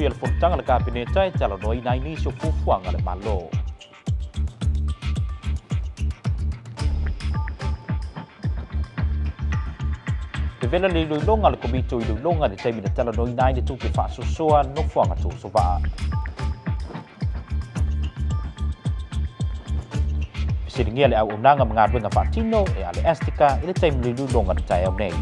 hui al fontanga le kabineta e tala noi nai ni so fufuanga le malo. Te vela le luilonga le komito i luilonga le taimi le tala noi nai le tupe whaasosoa no fuanga tu so vaa. Siringia le au unanga mga adwenga whaatino e ale estika i le taimi le luilonga le tai au nei.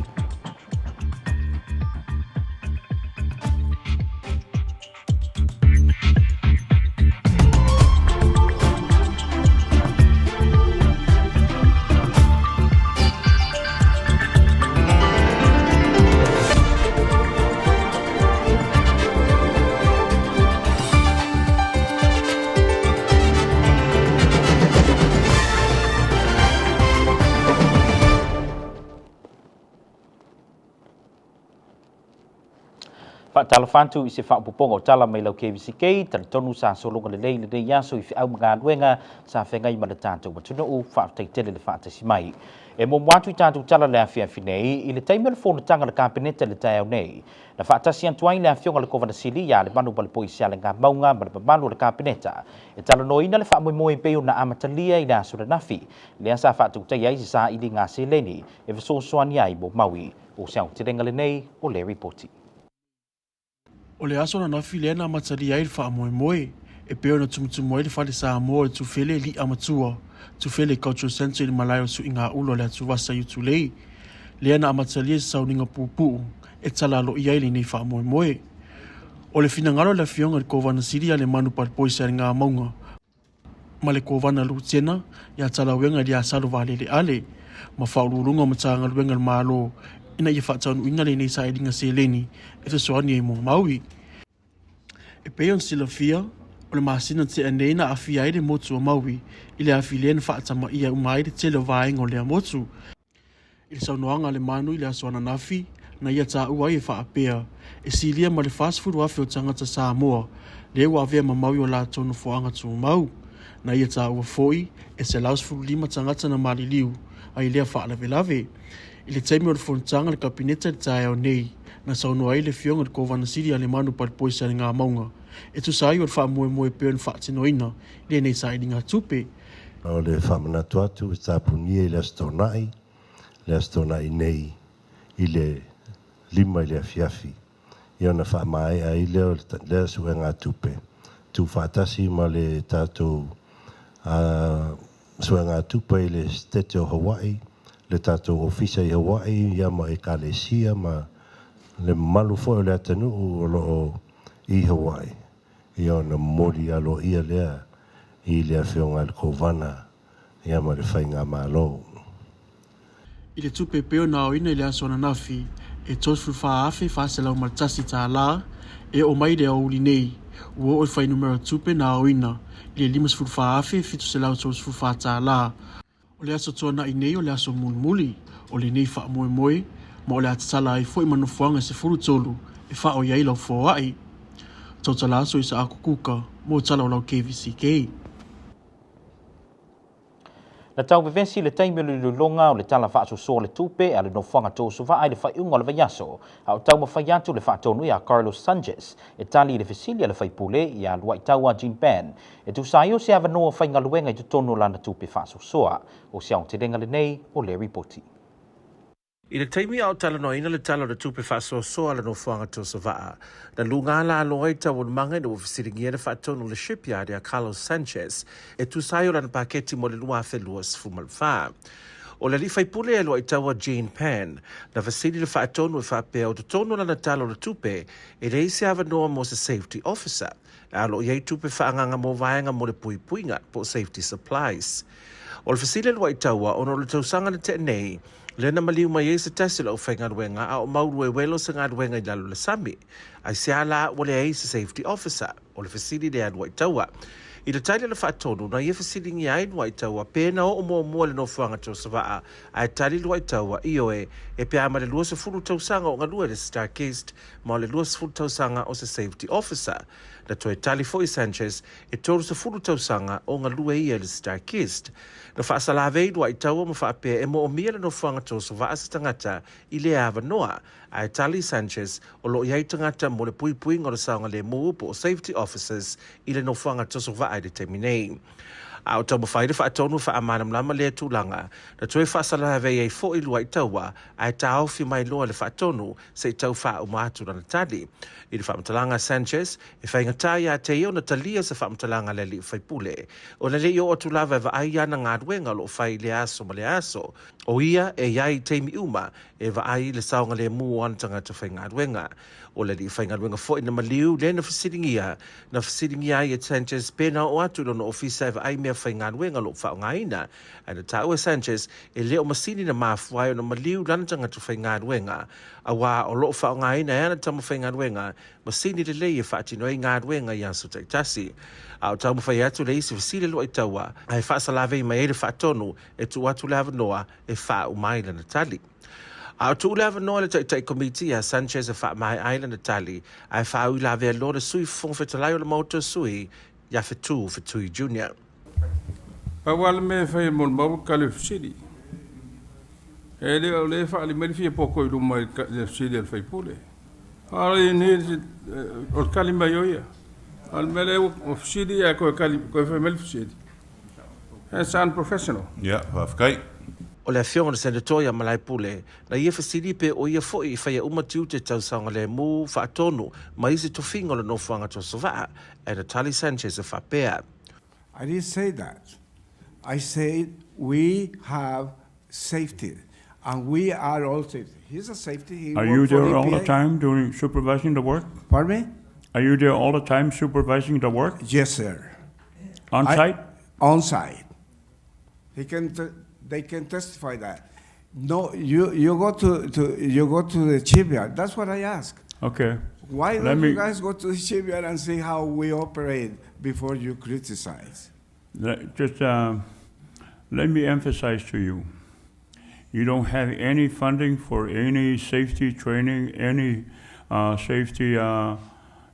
Tala fantu i se whaapuponga o tala mai lau KVZK, tala tonu sa solonga le lei yaso i whiau mga aduenga sa whengai ma le tātou matuna u whaafteitele le whaatasi mai. E mo mwatu i tātou tala le awhia whinei, i le taimea le whonatanga le kabineta le tai au nei. Na whaatasi antuai le awhionga le kovana sili ya le manu pale poisia le ngā maunga ma le pamanu le kabineta. E tala noina le whaamoimoe peo na amatalia i le aso le nafi. Le asa whaatou tai ai si sa ili ngā seleni, e visosoani ai mo maui. O siau tirenga le nei, o le ripoti. O le aso na nafi lea na amatali ai le whaamoemoe, e peo na tumutumu ai le whale sa amoa le tufele li amatua, tufele cultural center i le malayo su i ngā ulo le atu wasa i utulei. Lea na amatali ai sauninga pupuu, e tala alo i ai le nei whaamoemoe. O le finangalo le fionga le kovana siri a le manu palipoisa le ngā maunga. Ma le kovana lutena, ia tala wenga li asalo vale le ale, ma whaururunga matanga wenga le malo, ina ia whaatanu inga le nei sa edinga se leni, e te soani e mo maui. E peon sila fia, o le maasina te anei na awhia e le motu o maui, i le awhi lena whaatama ia umai le tele vaenga o le motu. I le saunoanga le manu i le asoana nafi, na ia tā ua e whaapea, e silia ma le fast food wafi o tangata Samoa, le ua avea ma maui o la tonu foanga tu mau. Na ia tā ua foi, e se laus furu lima tangata na mali liu, a i lea whaalave lave. I le taimi o le fontanga le kabineta le tae au nei, na sauno ai le fionga le kovana siri a le manu palipoisa le ngā maunga. E tu sai o le whaamoemoe peo le whaatinoina, le nei sa i ngā tupe. O le whamanatu atu, e tāpunia i le astonai nei, i le lima i le afiafi. I ona whaamae a i leo le sue ngā tupe. Tu whaatasi ma le tātou sue ngā tupe i le stete o Hawaii, le tātou ofisa i Hawaii, ia ma e Kalesia, ma le malu foi o le atanu o loo i Hawaii. Ia ona mori alo ia lea i lea whionga le kovana, ia ma le whainga malo. I le tupe peo na o ina i le asona nafi, e tosfu wha afe whaaselau maltasi tā la, e o mai le au uli nei, ua o i whai numero tupe na o ina, i le limas full wha afe fitu se lau tosfu wha tā la. O le aso tona i nei o le aso mulmuli, o le nei wha moe moe, ma o le atatala ai fo i manufuanga se furu tolu, e wha o iai lau fo ai. Tautala aso i sa ako kuka, mo tala o lau KVZK. Na tau vivesi le taimi le longa o le tala whaasosoa le tupe a le nofuanga tōsu wha ai le whaiunga le vaiaso, a o tau mawhaiatu le whaatonu i a Carlos Sanchez, e tali le fesilia le whaipule i a luai taua Jean Pan, e tu saio se ava noa whaingaluenga i tutonu lana tupe whaasosoa, o siaong te renga le nei o le ripoti. I le taimi au tala no ina le tala le tupe whaasosoa le nofuanga tōsu wha, na lunga la aloa i tau manga na wafisiringia le whaatonu le shipyard a Carlos Sanchez, e tu saio lana paketi mo le lua whelua sifumal wha. O le li whaipule e loa i taua Jane Pan, na vasili le whaatonu e whaapea o tutonu lana tala le tupe, e reisi ava noa mo se safety officer, e alo iei tupe whaanganga mo vaenga mo le puipuinga po safety supplies. O le vasili loa i taua, ono le tausanga le te nei, lena maliu mai se tasi la uwhainga ruenga a o mauru e welo sa ngā ruenga i lalo le sami. Ai se ala wale ai se safety officer o le fasili le adwa i taua. I le taile le whaatonu, na ia whasiringi ai nua i taua, pēna o mua le no fuanga tō savaa, ai tali lua i taua, ioe, e pia ama le lua se furu tausanga o ngā lua le Starkist, ma le lua se furu tausanga o se Safety Officer. Na toe tali fo i Sanchez, e tōru se furu tausanga o ngā lua ia le Starkist. Na whaasalawei lua i taua ma whaapea e mo o mia le no fuanga tō savaa se tangata i le awa noa, ai tali Sanchez o lo iai tangata mo le pui ngā le saonga le muupo o Safety Officers i le no fuanga tō savaa i le teminei. Au tau mawhaire whaatonu whaamanam lama le tūlanga, na tue whaasalawei ei fo i lua i taua, ai tau fi mai loa le whaatonu se i tau wha umatu na tali. I le whaamatalanga Sanchez, e whaingatai a te io na talia sa whaamatalanga le li whaipule. O na le io o tulawa e wa ai ana ngā duenga lo whai le aso ma le aso. O ia e iai teimi uma e wa ai le saonga le mua antanga te whai ngā duenga. O le li whai ngā duenga fo i na maliu le na whasiringia i e Sanchez pēna o atu lo na ofisa e wa ai mea whai ngā duenga lo whao ngā ina. E na tau e Sanchez e leo masini na mafuai o na maliu lantanga te whai ngā duenga. A wā o lo whao ngā ina e ana tamo whai ngā duenga masini le lei e whaatino i ngā duenga i anso taitasi. Au tau mawhai atu le isi wasile lo i taua, ai whaasalawei mai ere whaatonu e tu atu le avanoa e wha umai na tali. Au tu le avanoa le taitai komiti a Sanchez e wha mai ai na tali, ai wha ui lawe a lo le sui whongwhetalai o le mauta sui, ia Whetui Junior. Awal me fai mon mabu kale fsidi. Ele o le fa ali meri fie poko i lumai le fsidi al fai pule. Ala ni o kali mayoia. Al mele o fsidi ya ko fai mel fsidi. It's unprofessional. Yeah, wafkai. O le afionga na senatoria malai pule, na ia fasili pe o ia foi i whaia umatiu te tausanga le mu whaatonu, ma isi tofinga le nofuanga to savaa, e na tali Sanchez e whapea. I didn't say that. I said we have safety, and we are all safety. He's a safety. Are you there all the time doing supervising the work? Pardon me? Are you there all the time supervising the work? Yes, sir. On site? On site. They can testify that. No, you go to the shipyard. That's what I ask. Okay. Why don't you guys go to the shipyard and see how we operate before you criticize? Let me emphasize to you. You don't have any funding for any safety training, any safety.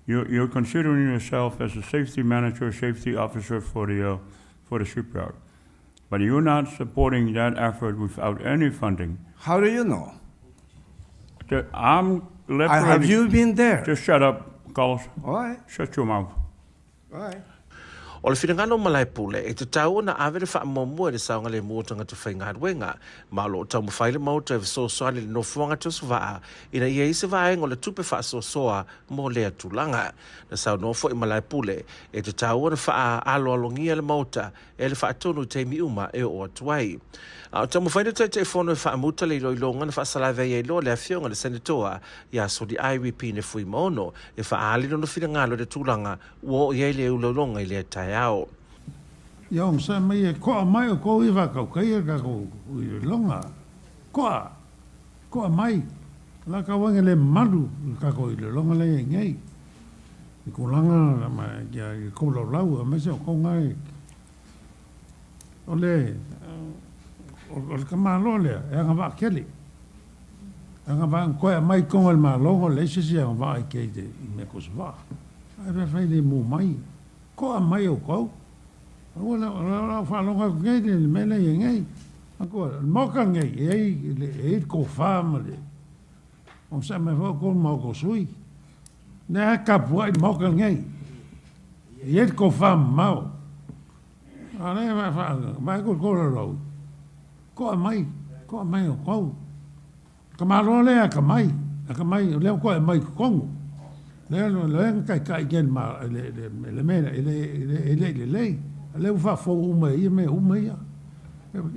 You're considering yourself as a safety manager, safety officer for the shipyard, but you're not supporting that effort without any funding. How do you know? Have you been there? Just shut up, Carlos. All right. Shut your mouth. All right. O le whiringano malai pule, e te tau na awere wha momo e le saonga le muotanga te whainga adwenga, ma lo tau mawhaile mauta e so soani le nofuanga te sovaa, ina ia ise vaenga o le tupe wha so soa mo lea tulanga. Na sao nofo i malai pule, e te tau na wha alo alongia le mauta, e le wha tonu te mi uma e o atuai. Au tau mawhaile te whono e wha muta le iloilonga na wha salave e lo le afionga le senatoa, ia so di IWP ne fui maono, e wha alino na whiringalo le tulanga, uo i le iloilonga i le tai ao. Ia o msa mai e koa mai o kou iwa kau kai e kako ui longa. Koa mai. La ka wange le malu kako i le longa le ngei. I ko langa ma ia i kou lau lau a mese o kou ngai. O le ka malo le e anga wa keli. Anga wa koe mai konga le malongo le sisi anga wa i kei te i me koswa. Ai whai le mo mai. Koa mai o kou. Wala whalonga ngai le mele e ngai. Ako, moka ngai, e ko whaama le. O sa me wha ko moko sui. Ne a kapua i moka ngai. E ko whaama mau. A ne mai ko kora rau. Koa mai o kou. Ka maro le a ka mai. A ka mai, leo koe mai kongo. Le kai gen ma le mena le le fa fo uma ia me uma ia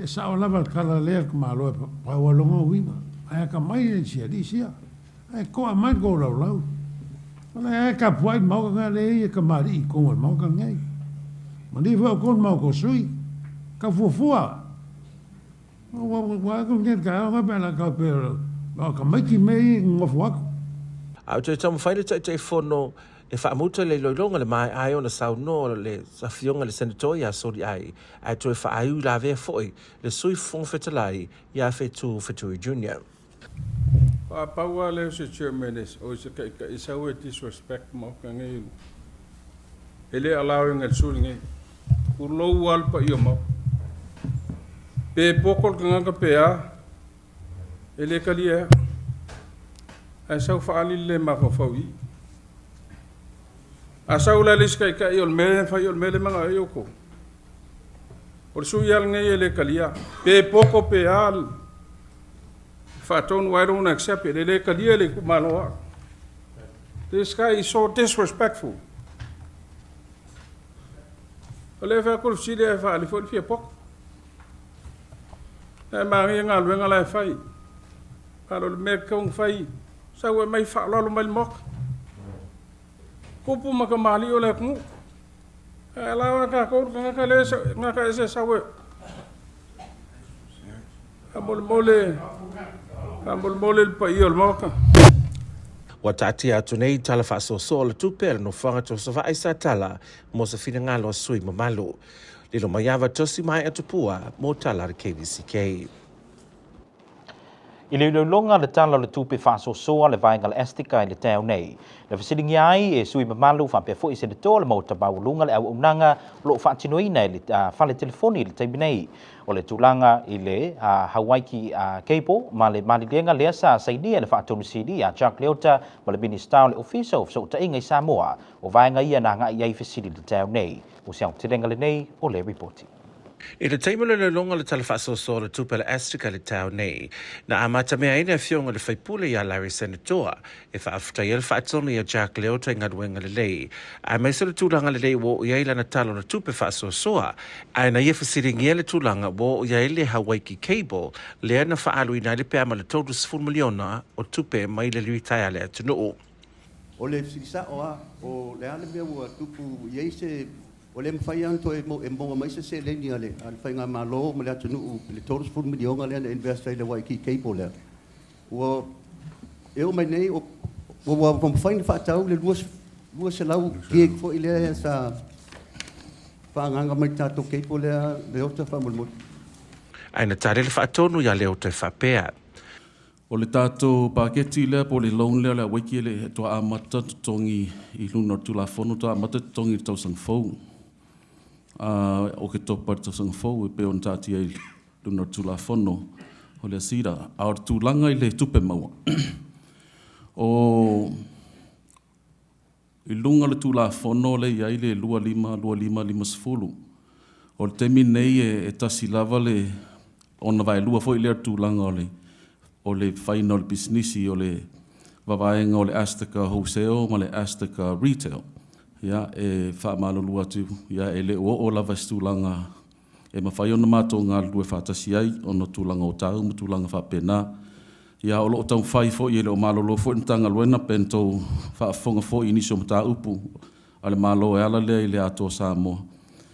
e sa ola va kala le ma lo pa wa lo ngi ai ka mai sia di sia ai ko mai go lo lo ole ka poi mo ga le ka mari ko mo ga ngai ma di va ko mo ko sui ka fu fu wa ko ngi ka ga ba la ka pero ka mai ki me ngo fu Au te tamu whaile te whono E whaamuta le loilonga le mai ai o na sauno le safionga le senatoria sori ai toi whaaiu la vea foi le sui fong fetalai ia fetu fetui junior. Paua leo se chairman o se isa we disrespect mo kangai. Ele allowing el sulingi. Ulo wal pa iyo mo. Pe pokol kanga pea. Ele kalia. Asa faali le mafafawi. Asa ula liska ka yol mele fa yol mele mga ayoko. Por su yal ngai ele kalia. Pe poko peal. Faton, why don't accept it? This guy is so disrespectful. Oleh aku si dia fa alifon fi pok. Mari ngal wengal ai fai. Kalau mekong fai, sawe mai fa lalu mai mok. Kupu makamali oleh mu. Lawan ka kau ngaka ese sawe. Amol mole pa iol moka. Wa tati atu nei tala whaasoso le tupere no whanga to sa vaisa tala mo sa whina ngalo sui mamalu. Lilo maiawa tosi mai atu pua mo tala le KVZK. I le longa le tala le tupe whaasosoa le vainga le estika i le teo nei. Le whasiringi ai e sui mamalu whampea fo i se le toa le mauta baulunga le au unanga lo whaatinoina i le whale telefoni le taimi nei. O le tūlanga i le Hawaii cable ma le malilenga lea sa sainia le whaatonu CD a Jack Leota ma le minister le official so ta inga i Samoa o vainga ia na ngai iai whasiri le teo nei. O siang te renga le nei o le reporti. I le taimalo le longa le tala whaasoso le tupe le estika le tau nei, na amata mea ina fionga le whaipule ia Larry Senator, e whaafuta ia le whaatonu ia Jack Leota ingaduenga le lei. A meisa le tūlanga le lei wo ia ila na talo na tupe whaasosoa, a na ia whasiringia le tūlanga wo ia ile Hawaii cable, lea na whaalu ina le pēama le tautu 10 miliona o tupe mai le liwitaia le atunuu. O le sisa o le ale mea ua tupu iei se o le mwhai anto e monga maisa se le ni ale whai ngā malo ma le atunu le tautu 10 miliona lea na investa i le waiki cable lea. Ua e o mai nei o mwhai ni whaatau le lua se lau kiek fo i lea sa whaanganga mai tātou cable lea le ota whamulmut. Aina tare le whaatonu ia leo te whapea. O le tātou paketi lea po le loan lea lea waiki le he toa amata tongi i luna tula fono toa amata tongi i tausang fau. O ke topa tausang fau e peo ntati ai luna tula fono o le asira. A o tūlanga i le tupe maua. O i lunga le tula fono le iai le 2.5 sefulu. O le temi nei e tasi lava le ona vai lua fo i lea tūlanga o le final businessi o le wawaenga o le Astica Wholesale ma le Astica Retail. Ia e whaamalo atu, ia e le o lava stūlanga e mawhai ona mātou ngā lue whātasi ai o no tūlanga o tāu, ma tūlanga whapena. Ia o loo tau whai fo i le o malolo fo i tanga luena pentou whaafonga fo i niso mta upu ale malo e ala lea i le ato Samoa.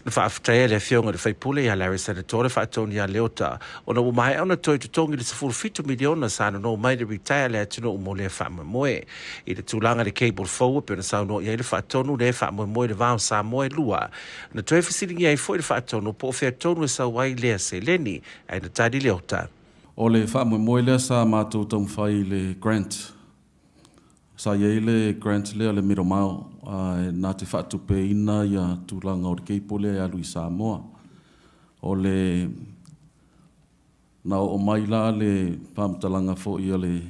Le whaafutai le fionga le whaipule ia Larry Senator le whaatoni ia Leota. O na umai au na toi tutongi le 15 miliona sana no mai le retire le atino umo le whaamamoe. I le tūlanga le cable forward pe na sauno ia le whaatonu le whaamamoe le vāo Samoa lua. Na toi whasiringi ai fo i le whaatonu po o whaatonu e sawai lea se leni ai na tadi Leota. O le whaamamoe lea sa mātou tau whai le grant. Sa iei le grant lea le miro mau. Nā te whaatupe ina ia tūlanga o le keipole e alu i Samoa. O le nā o mai la le pāmtalanga fo ia le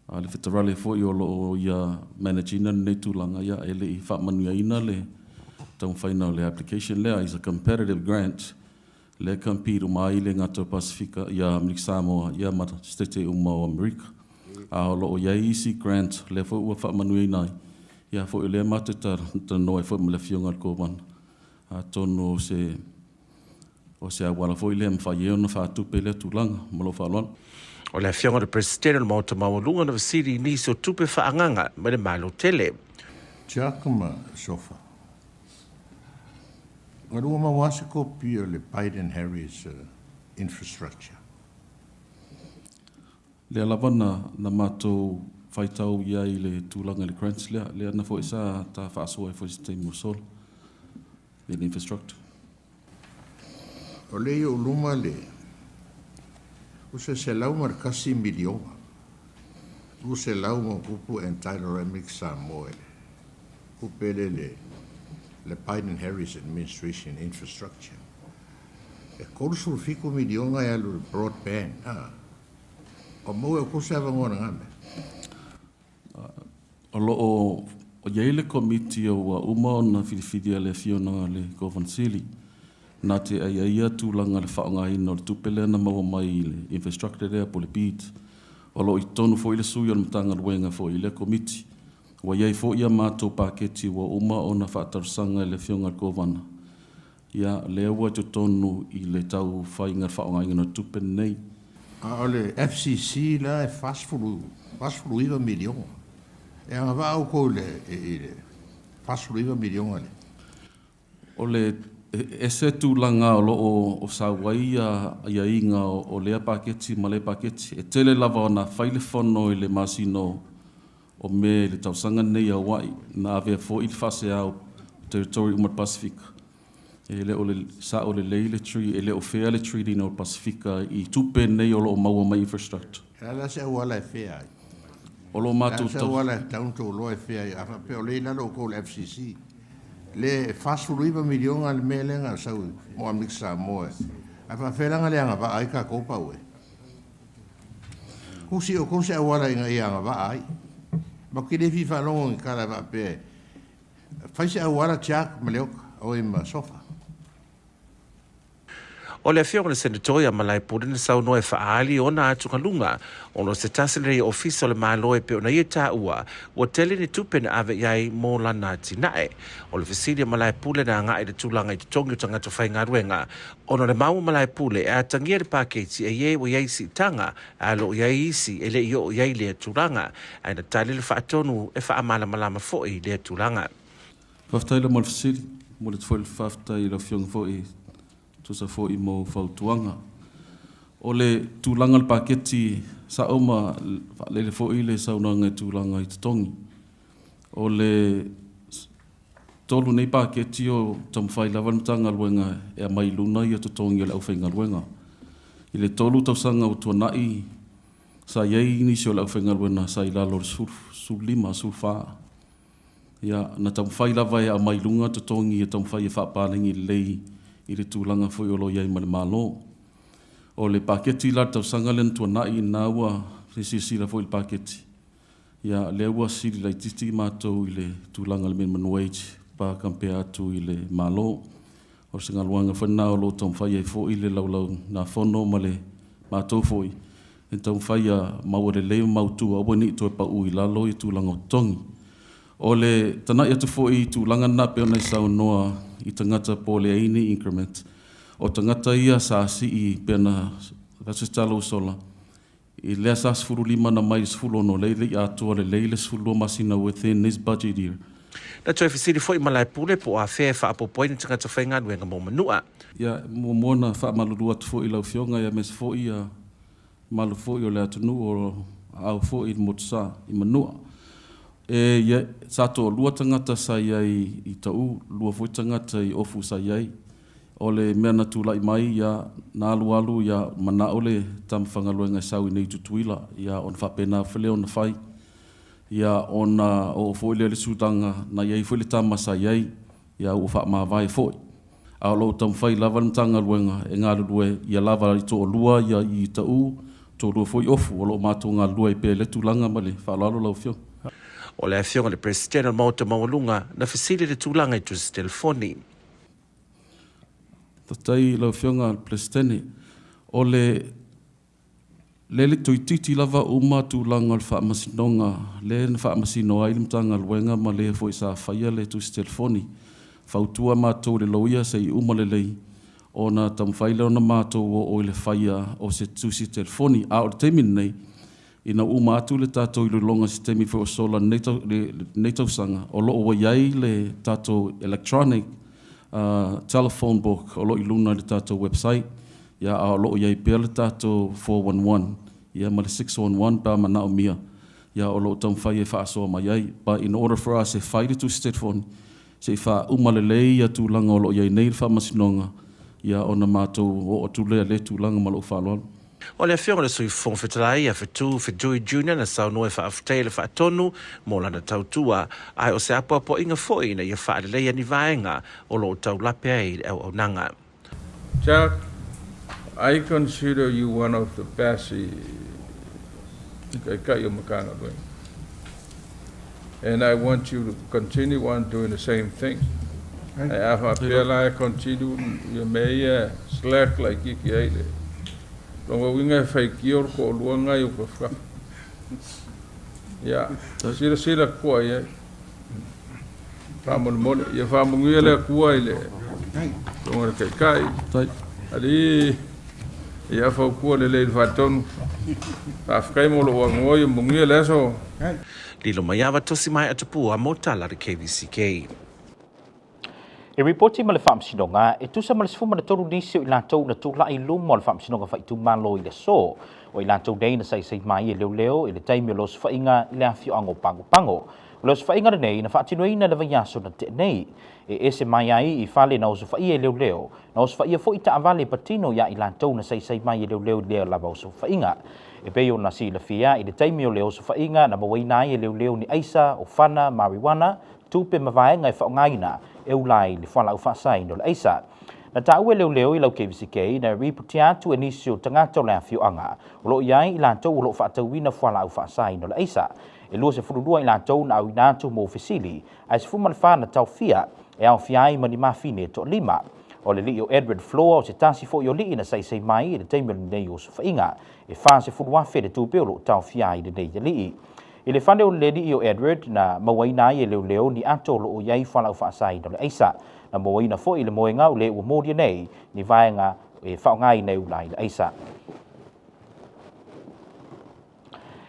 whitarale fo i o lo ia managina nei tūlanga ia e le i whaamanuia ina le tau whaina le application lea is a competitive grant le kampiru mai le ngata Pasifika ia Amerika Samoa ia mata stete uma o Amerika. A o lo ia easy grant le fo ua whaamanuia ina ia fo ile mate ta no e fo me le fionga ko man a tono o se awala fo ile mfa ye no fa tu pele tu lang mo lo fa lon o le fionga de presidente mo to ma lunga no city ni so tupe fa anganga me le malo tele Giacomo sofa ngadu ma wasi ko pio le Biden Harris infrastructure le lavana na mato whaitau ia I le tūlanga le grants le ana fo isa ta whaasoa fo i teimu sol. Le infrastructure. O le I o luma le. Use se lau markasi milionga. Use lau mo kupu entiroremic Samoa. Kupele le Biden Harris administration infrastructure. E korusuru fiku milionga ya lu broadband. O mo e kusava ngona ngame. O loo o yeile komiti o wa uma o na whiriwhiri le fiona le Govansili. Nā te ia tūlanga le whaonga ino le tupele na maua mai le infrastructure rea po le beat. O lo I tonu fo I le sui o le matanga luenga fo I le komiti. Wa iei fo ia mātou paketi wa uma o na whaatarusanga le fionga le Govana. Ia lea ua jo tonu I le tau whainga le whaonga ino le tupele nei. O le FCC la e fasfuru iwa milionga. E anga wau ko le fasfuru iwa milionga le. O le e se tūlanga o loo o Sawai ia inga o lea paketi ma le paketi. E tele lava o na whaile whono I le masino o me le tausanga nei a wai na avea fo I le whase au territory Umar Pasifika. E le o le sa o le leile tree, e le o fea le treaty no Pasifika I tupe nei o loo maua mai infrastructure. Ala se wala e fea. O loo mātou tau. Ala se wala taunto lo e fea. Afa pe o leila lo ko le FCC. Le fasfuluiva milionga le melenga sau mo mixa mo. Afa felanga le anga va ai ka ko pa we. Kusi o kusi wala inga anga va ai. Ma ki le fifa longo kala va pe. Faise wala chak meleok o ima sofa. O le afionga le senatoria malai pūrina sau noe whaali o na atu kalunga o no se tasile ofisa le māloe pe o na ia tā ua o tele ni tupena ave iai mō lana tinae. O le fisilia malai pūle na ngā i le tūlanga I te tongi o tangata whai ngā ruenga. O no le mau malai pūle e atangia le pāketi e ie o iai si tanga a lo iai isi e le io o iai le tūlanga a na tali le whaatonu e whaamala malama foi le tūlanga. Whaftaila mo le fisili, mo le tfoil whaftai la fionga foi sa fo I mo fautuanga. O le tūlanga le paketi sa oma le fo I le saunanga tūlanga I te tongi. O le tolu nei paketi o tamwhai lawan tanga luenga e mai luna I te tongi le aufenga luenga. I le tolu tausanga o tuanai sa iei nisi o le aufenga luenga sa I lalo sul lima, sul faa. Ia na tamwhai lawa e mai lunga te tongi e tamwhai e whaapalengi lei I le tūlanga foi o lo iai ma le malo. O le paketi la tausanga le tuanai na ua sisila foi le paketi. Ia le ua sili lai titi mātou I le tūlanga le minimum wage pa kampea atu I le malo. O singa luanga whana o lo tamwhai e foi le laulau na whono ma le mātou foi. E tamwhai a maua le leo mautua awa ni to e pa ui lalo I tūlanga o tongi. O le tanai atu foi tūlanga na peo nei sau noa I tangata po le aini increment. O tangata ia sa si I pena vasistalo sola. I lea sa sfuru lima na mai sfuru no leile I atua le leile sfuru masina within this budget year. Na toi fisiri foi malai pule po a fe fa apopoi ni tangata whainga nuenga mo manua. Ia mo mona wha malulu atu foi lau fionga ia mes foi a malu foi o le atunu o au foi mo tsa I manua. E ia sato lua tangata sa iai I tau, lua foi tangata I ofu sa iai. O le mea na tūlai mai ia nā alu ia mana o le tamwhangaluenga sau I nei tutuila. Ia on whapena while on whai. Ia on o foi le sutanga na iai foi le tamasa iai. Ia o wha mawai foi. A lo tamwhai lawan tangaluenga e ngā lue ia lava I to lua ia I tau. To lua foi ofu o lo mātou ngā lua I pe le tūlanga ma le whalalo lau fio. O le afionga le presidente Mauta Maulunga na fisili le tūlanga I tusi telefoni. Tatai lau fionga le presidente o le tuititi lava uma tūlanga le whaamasinonga le na whaamasinonga I le mtanga luenga ma le foi sa whaia le tusi telefoni. Whautua mātou le loia se I uma le lei o na tamwhaile o na mātou o le whaia o se tusi telefoni a o le teimin nei. Ina uma atu le tātou I le longa sistemi for sola neitau sanga o lo o iai le tātou electronic telephone book o lo I luna le tātou website ia a lo iai pe le tātou 411 ia ma le 611 pa mana o mia ia o lo tau whai e whaasoa mai ai. But in order for us e whaire tu Stefan, se wha umalelei ia tūlanga o lo iai nei wha masinonga, ia ona mātou o tu lea le tūlanga ma lo whaaloalo. O le afionga le sui fong whetalai a Whetui Junior na sau noe whaafutei le whaatonu mō lana tautua ai o se apua po inga foi na ia whaalelei ni vaenga o lo tau lape ai au nanga. Jack, I consider you one of the best makanga doing. And I want you to continue on doing the same thing. I feel like continue you may slack like Iki Aile. Longa winga fake your ko luanga yo ko. Yeah. Sila ko ya. Famol mole, ya famungile ko ile. Longa kai. Ali ia fa ko le faton. Afkai mo lo ngoy mungile so. Lilo maiava tosi mai atapua motala de KVZK. E reporti ma le whaamsinonga, e tusa ma le sifu ma le toru nisi o i lantou na tūla i lumo le whaamsinonga whaitu malo i le so. O i lantou nei na sai mai e leo e le taimi o los whainga i le awhio ango pango. O los whainga nei na whaatinuina le vaiaso na te nei. E ese mai ai i whale na osu whaia e leo. Na osu whaia fo i ta avale patino ia i lantou na sai mai e leo leo lava osu whainga. E peo na si la fia i le taimi o le osu whainga na mawaina e leo ni aisa o whana marijuana tupe mavaenga e whaongaina e ulai le whala ufasai no le aisa. Na tau e leo i lau KVZK na ripoti atu e nisi o tangata o le awhio anga. O lo iai i lantou o lo whaatauina whala ufasai no le aisa. E lua se furudua i lantou na au inatu mo ofisili. A se fuma le whana tau fia e au fiai mani mawhine to lima. O le li o Edward Floor o se tasi fo i o li na sai mai i le teimel nei o su whainga. E wha se furua fede tūpeo lo tau fiai le nei li. I le whane o le li o Edward na mawaina i e leo ni ato lo o iai whala ufasai no le aisa. Na mawaina fo i le moenga o le ua mōria nei ni vaenga e whaongai nei ulai le aisa.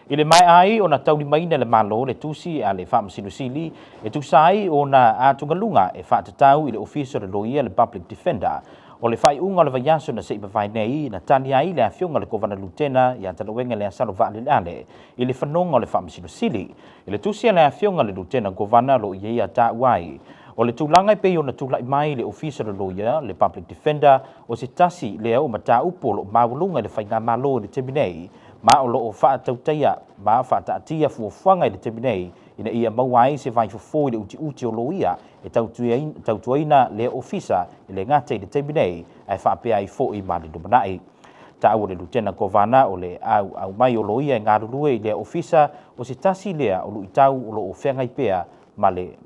I le mai ai o na tauni maina le malo le tusi a le whaamasinosili e tusai o na atungalunga e whaatatau i le officer le loia le public defender o le whai unga le vaiaso na se ipawhai nei na tani ai le awhionga le kovana lutena i atalowenga le asalo vaa le ale i le whanonga le whaamasinosili i le tusi a le awhionga le lutena kovana lo i ea ta uai. O le tūlanga i pei o na tūlai mai le officer le loia le public defender o se tasi le au mata upo lo mawalunga le whainga malo le teminei ma o loo whaatautia ma whaataatia fuafuanga i le teminei ina ia mauai se vai fofo i le uti o loia e tautuaina le ofisa i le ngate i le teminei ai whaapea i fo i mali numanai. Ta o le lutena kovana o le au mai o loia i ngarulue i le ofisa o se tasi lea o lu itau o loo whengai pea ma le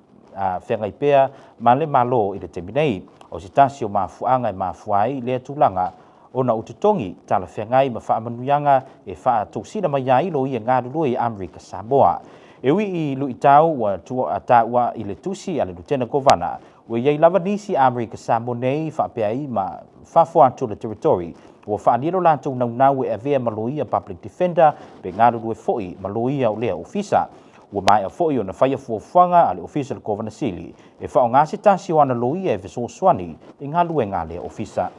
whengai pea ma le malo i le teminei o se tasi o mafuanga i mafuai le tūlanga ona ututongi tala whengai ma whaamanuianga e whaatosina mai ai lo i ngarulue i Amerika Samoa. E ui i lui tau wa tua ataua i le tusi a le lutena kovana ua iai lava nisi Amerika Samoa nei whaapea i ma whafo atu le territory ua whaaniro lantou naunau e avea maloia public defender pe ngarulue foi maloia o lea ofisa. Ua mai a foi o na whaia fuafuanga a le ofisa le kovana sili e whaongase tasi o ana loia e vesoaswani i ngalue ngā lea ofisa.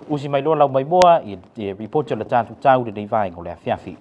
Usi mai loa lau mai moa i reporter le tātu tau le nei vai o le awhiawhi.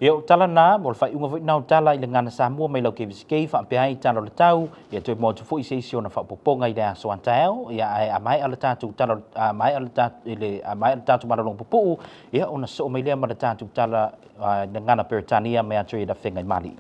Yo tala na mo fa unga nau tala ile ngana Samoa mai lau KVZK fa pe ai tala le tau ia toi mo fu isi na fa poponga ida so antao ia ai amai ala tatu tala mai ala tatu ile amai ala tatu mara long popu ia ona so mai le mara tatu tala ngana Peritania me atri da fenga Mali.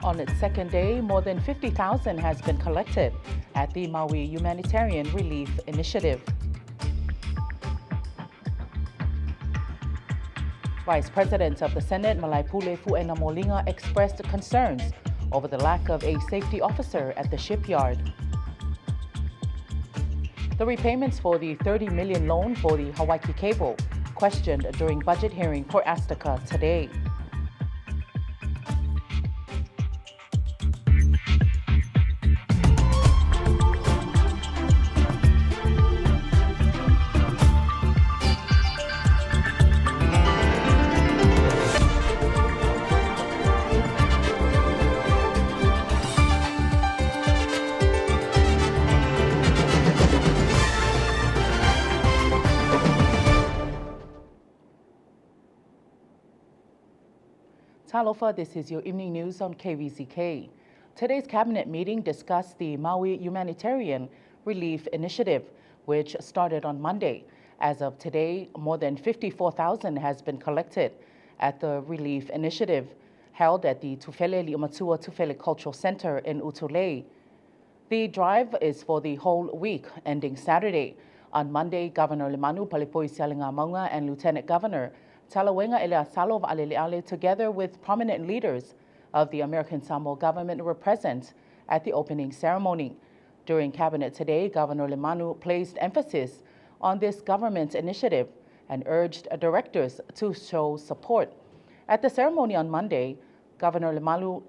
On its second day, more than 50,000 has been collected at the Maui Humanitarian Relief Initiative. Vice President of the Senate, Malaipule Fuenamolinga, expressed concerns over the lack of a safety officer at the shipyard. The repayments for the $30 million loan for the Hawaii cable questioned during budget hearing for Azteca today. Talofa, this is your evening news on KVZK. Today's cabinet meeting discussed the Maui Humanitarian Relief Initiative, which started on Monday. As of today, more than 54,000 has been collected at the relief initiative held at the Tufele Li'umatua Tufele Cultural Center in Utulei. The drive is for the whole week, ending Saturday. On Monday, Governor Limanu Palipoi Sialinga Maunga and Lieutenant Governor Talawenga Elea Salov Aleleale, together with prominent leaders of the American Samoa government, were present at the opening ceremony. During cabinet today, Governor Limanu placed emphasis on this government initiative and urged directors to show support. At the ceremony on Monday, Governor Limanu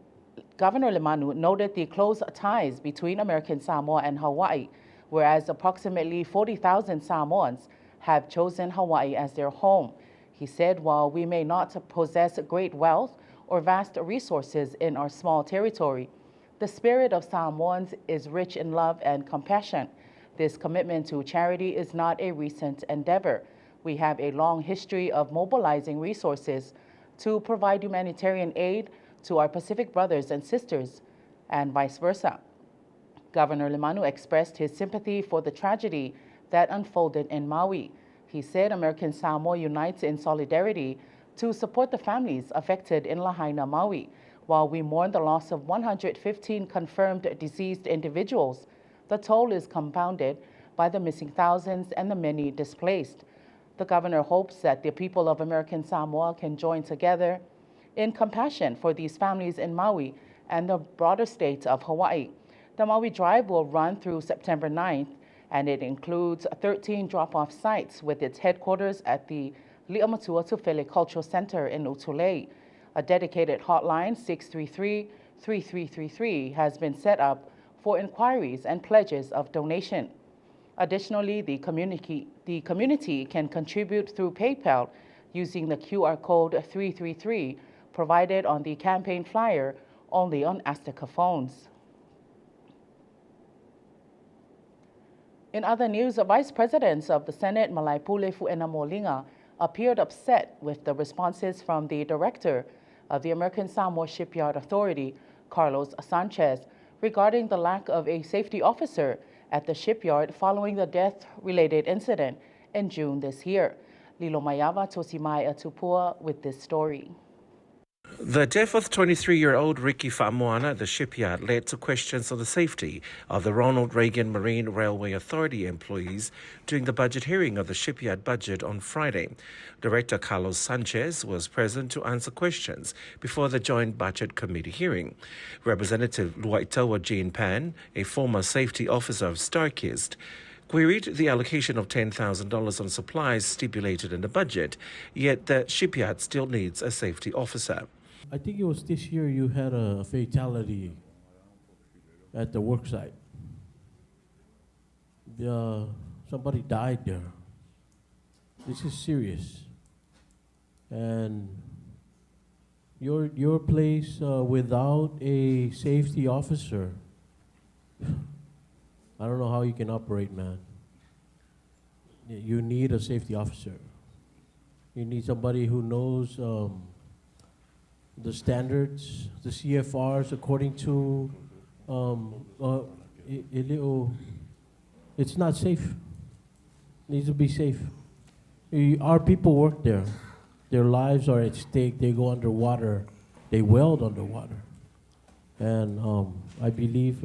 noted the close ties between American Samoa and Hawaii, whereas approximately 40,000 Samoans have chosen Hawaii as their home. He said, while we may not possess great wealth or vast resources in our small territory, the spirit of Samoans is rich in love and compassion. This commitment to charity is not a recent endeavor. We have a long history of mobilizing resources to provide humanitarian aid to our Pacific brothers and sisters, and vice versa. Governor Limanu expressed his sympathy for the tragedy that unfolded in Maui. He said American Samoa unites in solidarity to support the families affected in Lahaina, Maui. While we mourn the loss of 115 confirmed deceased individuals, the toll is compounded by the missing thousands and the many displaced. The governor hopes that the people of American Samoa can join together in compassion for these families in Maui and the broader state of Hawaii. The Maui Drive will run through September 9th, and it includes 13 drop-off sites with its headquarters at the Li'umatua Tufele Cultural Center in Utulei. A dedicated hotline, 633-3333, has been set up for inquiries and pledges of donation. Additionally, the community can contribute through PayPal using the QR code 333 provided on the campaign flyer only on Azteca phones. In other news, Vice Presidents of the Senate, Malaipule Fuenamolinga appeared upset with the responses from the director of the American Samoa Shipyard Authority, Carlos Sanchez, regarding the lack of a safety officer at the shipyard following the death-related incident in June this year. Lilo Mayava Tosimai Atupua with this story. The death of 23-year-old Ricky Fa'amoana at the shipyard led to questions on the safety of the Ronald Reagan Marine Railway Authority employees during the budget hearing of the shipyard budget on Friday. Director Carlos Sanchez was present to answer questions before the joint budget committee hearing. Representative Luaitawa Jean Pan, a former safety officer of Starkist, queried the allocation of $10,000 on supplies stipulated in the budget, yet the shipyard still needs a safety officer. I think it was this year you had a fatality at the work site. Somebody died there. This is serious. And your place without a safety officer, I don't know how you can operate, man. You need a safety officer. You need somebody who knows the standards, the CFRs according to, it's not safe. It needs to be safe. Our people work there. Their lives are at stake. They go underwater. They weld underwater. And I believe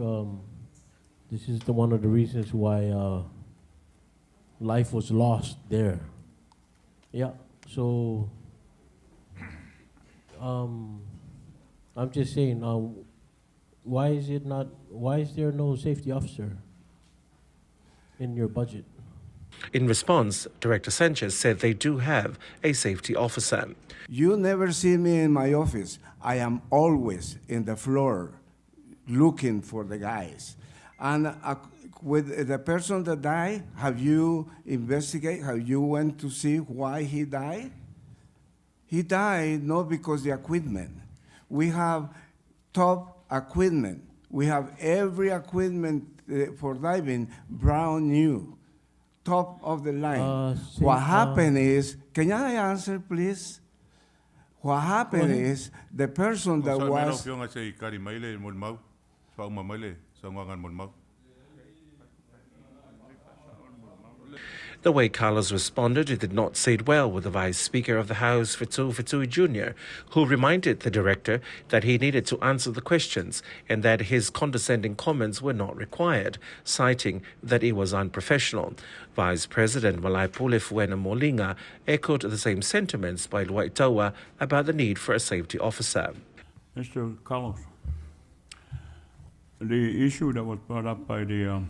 this is one of the reasons why life was lost there. Yeah, so I'm just saying, why is there no safety officer in your budget? In response, Director Sanchez said they do have a safety officer. You never see me in my office. I am always in the floor looking for the guys. And with the person that died, have you investigated, have you went to see why he died? He died not because the equipment. We have top equipment. We have every equipment for diving brand new, top of the line. What happened is, can I answer, please? What happened is the person that was. The way Carlos responded, it did not sit well with the Vice Speaker of the House, Fetui Jr., who reminded the director that he needed to answer the questions and that his condescending comments were not required, citing that it was unprofessional. Vice President Malaipule Fuena Molinga echoed the same sentiments by Luaitawa about the need for a safety officer. Mr. Carlos, the issue that was brought up by the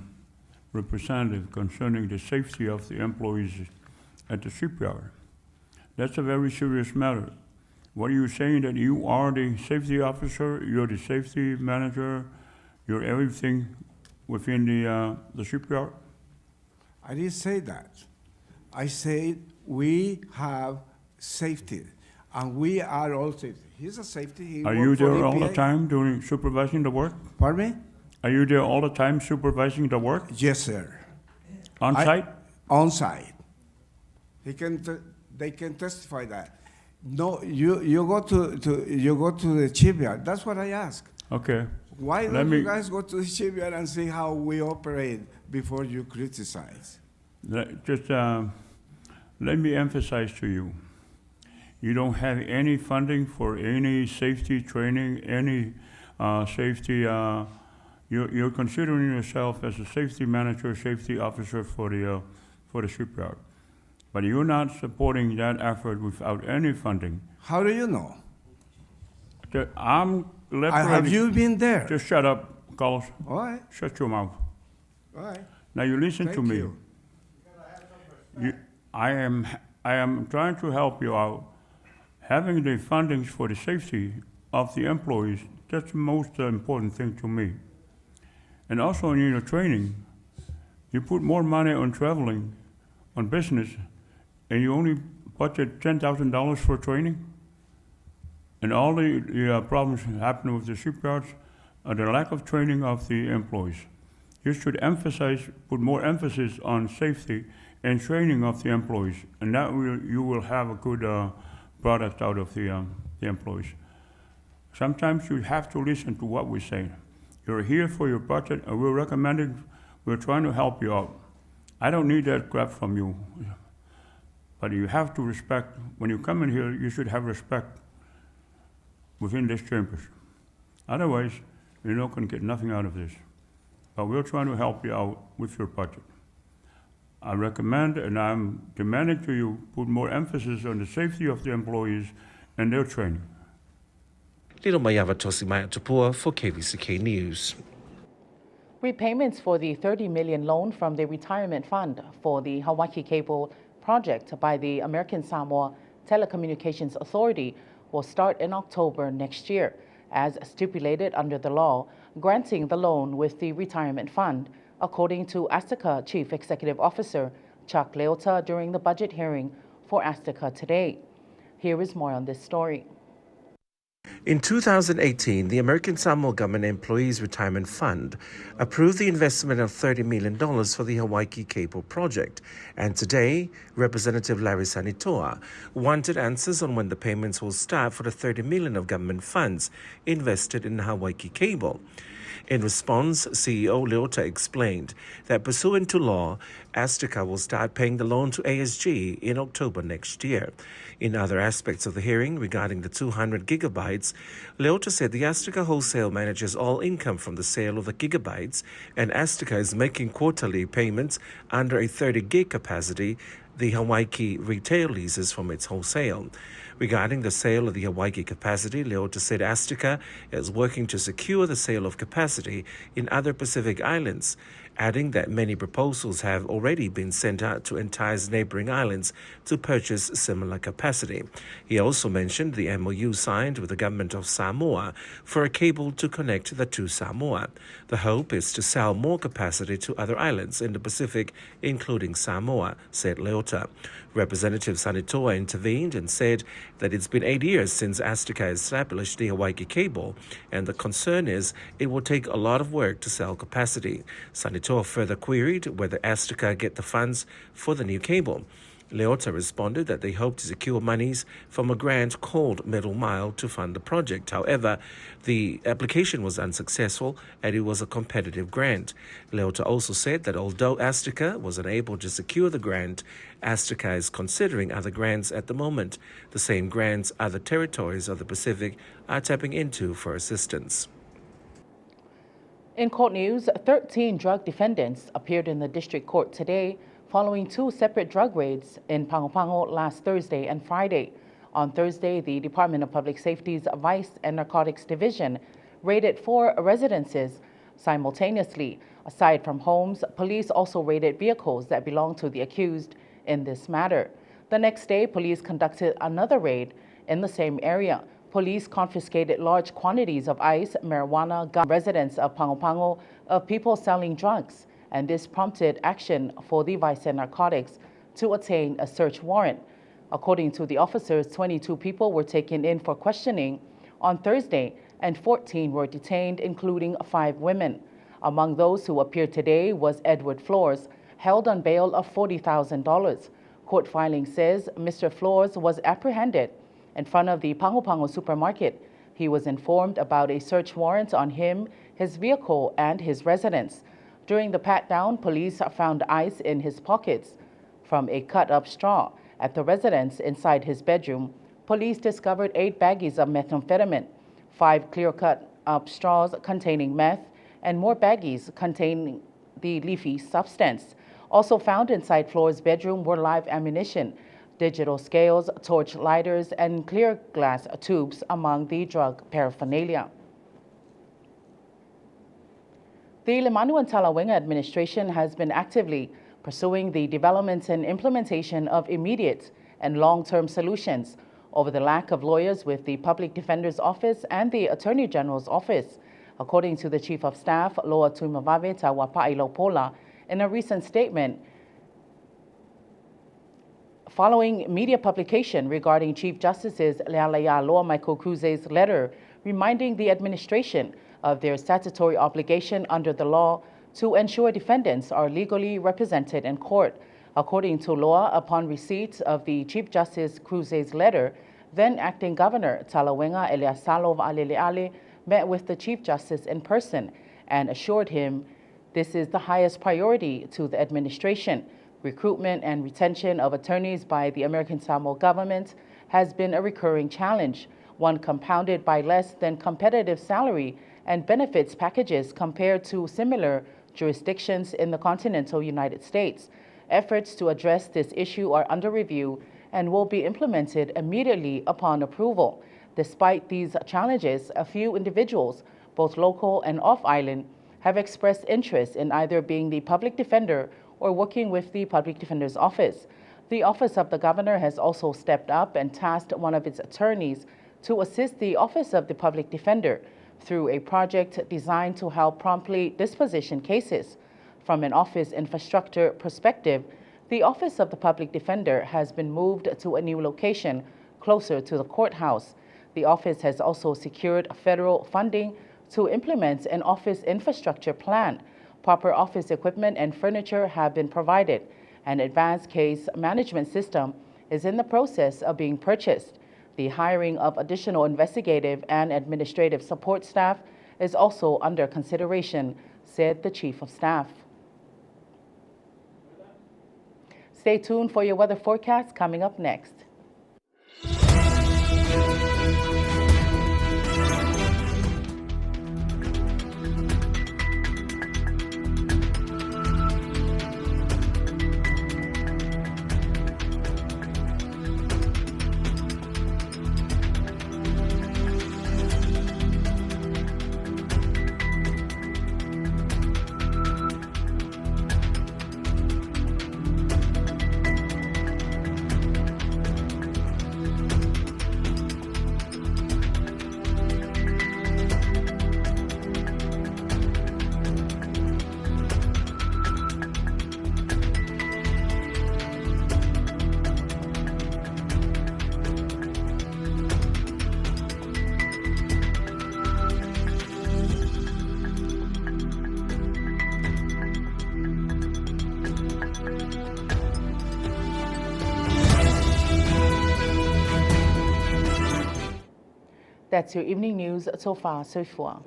representative concerning the safety of the employees at the shipyard. That's a very serious matter. What are you saying, that you are the safety officer, you're the safety manager, you're everything within the shipyard? I didn't say that. I said we have safety, and we are all safety. He's a safety. Are you there all the time doing supervising the work? Pardon me? Are you there all the time supervising the work? Yes, sir. On site? On site. They can testify that. No, you go to the shipyard. That's what I ask. Okay. Why don't you guys go to the shipyard and see how we operate before you criticize? Just let me emphasize to you, you don't have any funding for any safety training, any safety. You're considering yourself as a safety manager, safety officer for the shipyard, but you're not supporting that effort without any funding. How do you know? Have you been there? Just shut up, Carlos. All right. Shut your mouth. All right. Now you listen to me. I am trying to help you out. Having the fundings for the safety of the employees, that's the most important thing to me. And also in your training, you put more money on traveling, on business, and you only budget $10,000 for training. And all the problems happening with the shipyards are the lack of training of the employees. You should put more emphasis on safety and training of the employees, and that you will have a good product out of the employees. Sometimes you have to listen to what we say. You're here for your budget, and we're trying to help you out. I don't need that crap from you. But you have to respect, when you come in here, you should have respect within this chambers. Otherwise, you're not going to get nothing out of this. But we're trying to help you out with your budget. I recommend, and I'm demanding to you, put more emphasis on the safety of the employees and their training. Lilo Mayava Tosimaya Tupua for KVZK News. Repayments for the $30 million loan from the retirement fund for the Hawaii Cable project by the American Samoa Telecommunications Authority will start in October next year, as stipulated under the law granting the loan with the retirement fund, according to Astica Chief Executive Officer Chuck Leota during the budget hearing for Astica today. Here is more on this story. In 2018, the American Samoa Government Employees Retirement Fund approved the investment of $30 million for the Hawaii Cable project, and today, Representative Larry Sanitoa wanted answers on when the payments will start for the $30 million of government funds invested in Hawaii Cable. In response, CEO Leota explained that pursuant to law, Astica will start paying the loan to ASG in October next year. In other aspects of the hearing regarding the 200 gigabytes, Leota said the Astica wholesale manages all income from the sale of the gigabytes, and Astica is making quarterly payments under a 30 gig capacity the Hawaii retail leases from its wholesale. Regarding the sale of the Hawaii capacity, Leota said Astica is working to secure the sale of capacity in other Pacific islands, adding that many proposals have already been sent out to entice neighboring islands to purchase similar capacity. He also mentioned the MOU signed with the government of Samoa for a cable to connect the two Samoa. The hope is to sell more capacity to other islands in the Pacific, including Samoa, said Leota. Representative Sanitoa intervened and said that it's been 8 years since Astica established the Hawaii Cable, and the concern is it will take a lot of work to sell capacity. Sanitoa further queried whether Astica get the funds for the new cable. Leota responded that they hope to secure monies from a grant called Middle Mile to fund the project. However, the application was unsuccessful and it was a competitive grant. Leota also said that although Astica was unable to secure the grant, Astica is considering other grants at the moment, the same grants other territories of the Pacific are tapping into for assistance. In court news, 13 drug defendants appeared in the district court today following 2 separate drug raids in Pago last Thursday and Friday. On Thursday, the Department of Public Safety's Vice and Narcotics Division raided 4 residences simultaneously. Aside from homes, police also raided vehicles that belonged to the accused in this matter. The next day, police conducted another raid in the same area. Police confiscated large quantities of ice, marijuana, gun residents of Pago of people selling drugs, and this prompted action for the Vice and Narcotics to obtain a search warrant. According to the officers, 22 people were taken in for questioning on Thursday, and 14 were detained, including 5 women. Among those who appeared today was Edward Flores, held on bail of $40,000. Court filing says Mr. Flores was apprehended in front of the Pago supermarket. He was informed about a search warrant on him, his vehicle, and his residence. During the pat-down, police found ice in his pockets from a cut-up straw. At the residence inside his bedroom, police discovered 8 baggies of methamphetamine, 5 clear-cut-up straws containing meth, and more baggies containing the leafy substance. Also found inside Flores' bedroom were live ammunition, digital scales, torch lighters, and clear glass tubes among the drug paraphernalia. The Limanu and Talawinga administration has been actively pursuing the development and implementation of immediate and long-term solutions over the lack of lawyers with the Public Defender's Office and the Attorney General's Office, according to the Chief of Staff, Loa Tuimavave Tawapailopola, in a recent statement. Following media publication regarding Chief Justice's Lealaya Loa Michael Cruze's letter reminding the administration of their statutory obligation under the law to ensure defendants are legally represented in court, According to law, upon receipt of the Chief Justice Cruze's letter, then Acting Governor Talawenga Eliasalov Aleleale met with the Chief Justice in person and assured him this is the highest priority to the administration. Recruitment and retention of attorneys by the American Samoa government has been a recurring challenge, one compounded by less than competitive salary and benefits packages compared to similar jurisdictions in the continental United States. Efforts to address this issue are under review and will be implemented immediately upon approval. Despite these challenges, a few individuals, both local and off-island, have expressed interest in either being the public defender or working with the public defender's office. The office of the governor has also stepped up and tasked one of its attorneys to assist the office of the public defender through a project designed to help promptly disposition cases. From an office infrastructure perspective, the Office of the Public Defender has been moved to a new location closer to the courthouse. The office has also secured federal funding to implement an office infrastructure plan. Proper office equipment and furniture have been provided. An advanced case management system is in the process of being purchased. The hiring of additional investigative and administrative support staff is also under consideration, said the Chief of Staff. Stay tuned for your weather forecast coming up next. That's your evening news so far, so far.